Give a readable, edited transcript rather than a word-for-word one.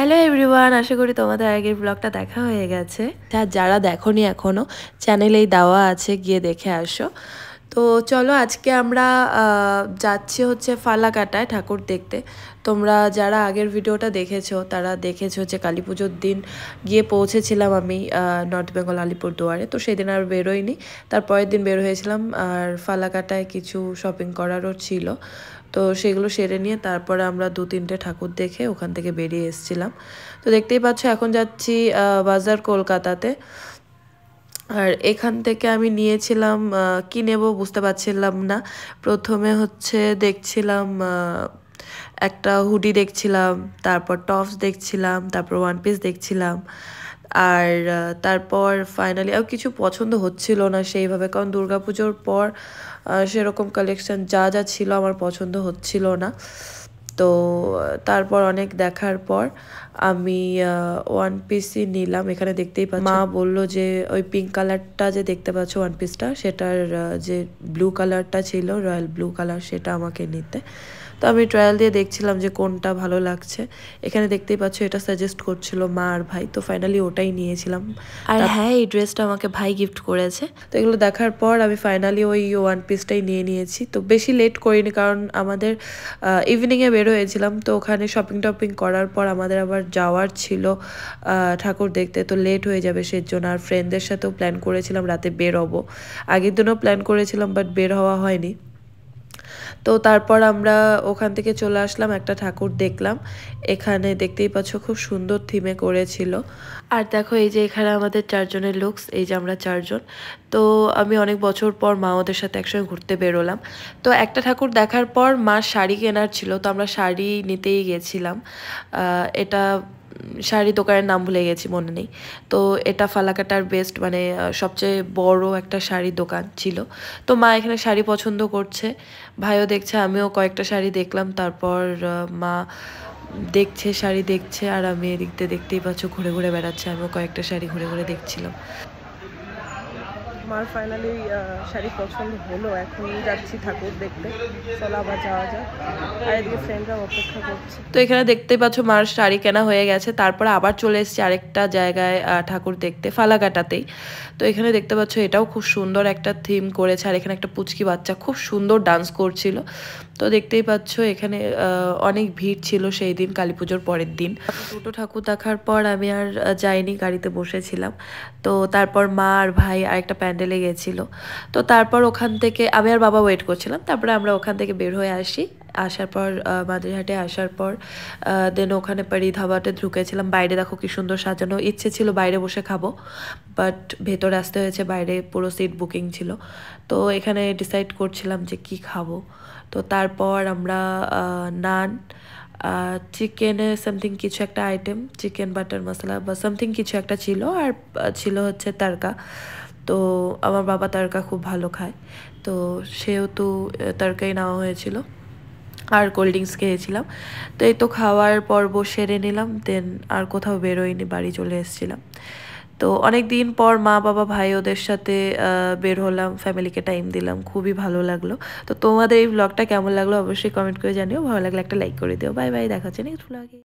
Hello everyone, আশা করি তোমাদের আগের ব্লগটা দেখা হয়ে গেছে। যারা দেখোনি এখনও, চ্যানেলেই দেওয়া আছে, গিয়ে দেখে আসো। তো চলো, আজকে আমরা যাচ্ছি হচ্ছে ফালাকাটায় ঠাকুর দেখতে। তোমরা যারা আগের ভিডিওটা দেখেছো তারা দেখেছো যে কালী পুজোর দিন গিয়ে পৌঁছেছিলাম আমি নর্থ বেঙ্গল আলিপুরদুয়ারে। তো সেদিন আর বেরোইনি, তারপরের দিন বের হয়েছিলাম। আর ফালাকাটায় কিছু শপিং করারও ছিল, তো সেগুলো সেরে নিয়ে তারপরে আমরা 2-3টে ঠাকুর দেখে ওখান থেকে বেরিয়ে এসেছিলাম। তো দেখতেই পাচ্ছ এখন যাচ্ছি বাজার কলকাতাতে। আর এখান থেকে আমি নিয়েছিলাম কি নেব বুঝতে পারছিলাম না। প্রথমে হচ্ছে দেখছিলাম একটা হুডি দেখছিলাম, তারপর টপস দেখছিলাম, তারপর ওয়ান পিস দেখছিলাম। আর তারপর ফাইনালি আর কিছু পছন্দ হচ্ছিল না সেইভাবে, কারণ দুর্গাপুজোর পর সেরকম কালেকশন যা যা ছিল আমার পছন্দ হচ্ছিল না। তো তারপর অনেক দেখার পর আমি ওয়ান পিসই নিলাম। এখানে দেখতেই পাচ্ছ, মা বলল যে ওই পিঙ্ক কালারটা যে দেখতে পাচ্ছ ওয়ান পিসটা, সেটার যে ব্লু কালারটা ছিল, রয়্যাল ব্লু কালার, সেটা আমাকে নিতে। তো আমি ট্রায়াল দিয়ে দেখছিলাম যে কোনটা ভালো লাগছে। এখানে দেখতেই পাচ্ছ এটা সাজেস্ট করছিল মা আর ভাই, তো ফাইনালি ওটাই নিয়েছিলাম। আর হ্যাঁ, এই ড্রেসটা আমাকে ভাই গিফট করেছে। তো এগুলো দেখার পর আমি ফাইনালি ওই ওয়ান পিসটাই নিয়েছি। তো বেশি লেট করিনি, কারণ আমাদের ইভিনিংয়ে বের হয়েছিলাম। তো ওখানে শপিং টপিং করার পর আমাদের আবার যাওয়ার ছিল ঠাকুর দেখতে, তো লেট হয়ে যাবে সেজন্য। আর ফ্রেন্ডদের সাথেও প্ল্যান করেছিলাম রাতে বের হবো, আগের দিনও প্ল্যান করেছিলাম, বাট বের হওয়া হয়নি। তো তারপর আমরা ওখান থেকে চলে আসলাম, একটা ঠাকুর দেখলাম। এখানে দেখতেই পাচ্ছ খুব সুন্দর থিমে করেছিল। আর দেখো এই যে এখানে আমাদের 4 জনের লুকস, এই যে আমরা 4 জন। তো আমি অনেক বছর পর মা ওদের সাথে একসঙ্গে ঘুরতে বেরোলাম। তো একটা ঠাকুর দেখার পর মা শাড়ি কেনার ছিল, তো আমরা শাড়ি নিতেই গেছিলাম। এটা শাড়ি দোকানের নাম ভুলে গেছি, মনে নেই। তো এটা ফালাকাটার বেস্ট, মানে সবচেয়ে বড় একটা শাড়ি দোকান ছিল। তো মা এখানে শাড়ি পছন্দ করছে, ভাইও দেখছে, আমিও কয়েকটা শাড়ি দেখলাম। তারপর মা দেখছে, শাড়ি দেখছে, আর আমি এদিক দিয়ে দেখতেই পাচ্ছ ঘুরে ঘুরে বেড়াচ্ছে, আমিও কয়েকটা শাড়ি ঘুরে ঘুরে দেখছিলাম। আমার ফাইনালি শাড়ি পছন্দ হলো, এখন যাচ্ছি ঠাকুর দেখতে। চলো আবার যাওয়া যাক। আর এদিকে ফ্রেন্ডরা অপেক্ষা করছে। তো এখানে দেখতেই পাচ্ছ মার শাড়ি কেনা হয়ে গেছে। তারপরে আবার চলে এসেছি আরেকটা জায়গায় ঠাকুর দেখতে, ফালাকাটাতেই। তো এখানে দেখতে পাচ্ছ এটাও খুব সুন্দর একটা থিম করেছে, আর এখানে একটা পুচকি বাচ্চা খুব সুন্দর ডান্স করছিল। তো দেখতেই পাচ্ছ এখানে অনেক ভিড় ছিল সেই দিন, কালী পুজোর পরের দিন। দুটো ঠাকুর দেখার পর আমি আর যাইনি, গাড়িতে বসেছিলাম। তো তারপর মা আর ভাই আরেকটা প্যান্ডেলে গেছিলো। তো তারপর ওখান থেকে আমি আর বাবা ওয়েট করছিলাম। তারপরে আমরা ওখান থেকে বের হয়ে আসার পর মাদিরহাটে আসার পর দেন ওখানে পারি ধাবাতে ঢুকেছিলাম। বাইরে দেখো কি সুন্দর সাজানো, ইচ্ছে ছিল বাইরে বসে খাবো, বাট ভেতরে আসতে হয়েছে, বাইরে পুরো সিট বুকিং ছিল। তো এখানে ডিসাইড করছিলাম যে কি খাবো। তো তারপর আমরা নান, চিকেনের সামথিং কিছু একটা আইটেম, চিকেন বাটার মশলা বা সামথিং কিছু একটা ছিল, আর ছিল হচ্ছে তারকা। তো আমার বাবা তারকা খুব ভালো খায়, তো সেহেতু তারকাই নেওয়া হয়েছিল। আর কোল্ড ড্রিঙ্কস খেয়েছিলাম। তো এই তো খাওয়ার পর্ব সেরে নিলাম, দেন আর কোথাও বেরোয়নি, বাড়ি চলে এসেছিলাম। তো অনেক দিন পর মা বাবা ভাই ওদের সাথে বের হলাম, ফ্যামিলিকে টাইম দিলাম, খুবই ভালো লাগলো। তো তোমাদের এই ব্লগটা কেমন লাগলো অবশ্যই কমেন্ট করে জানিও, ভালো লাগলে একটা লাইক করে দিও। বাই বাই, দেখা হচ্ছে নেক্সট ব্লগে।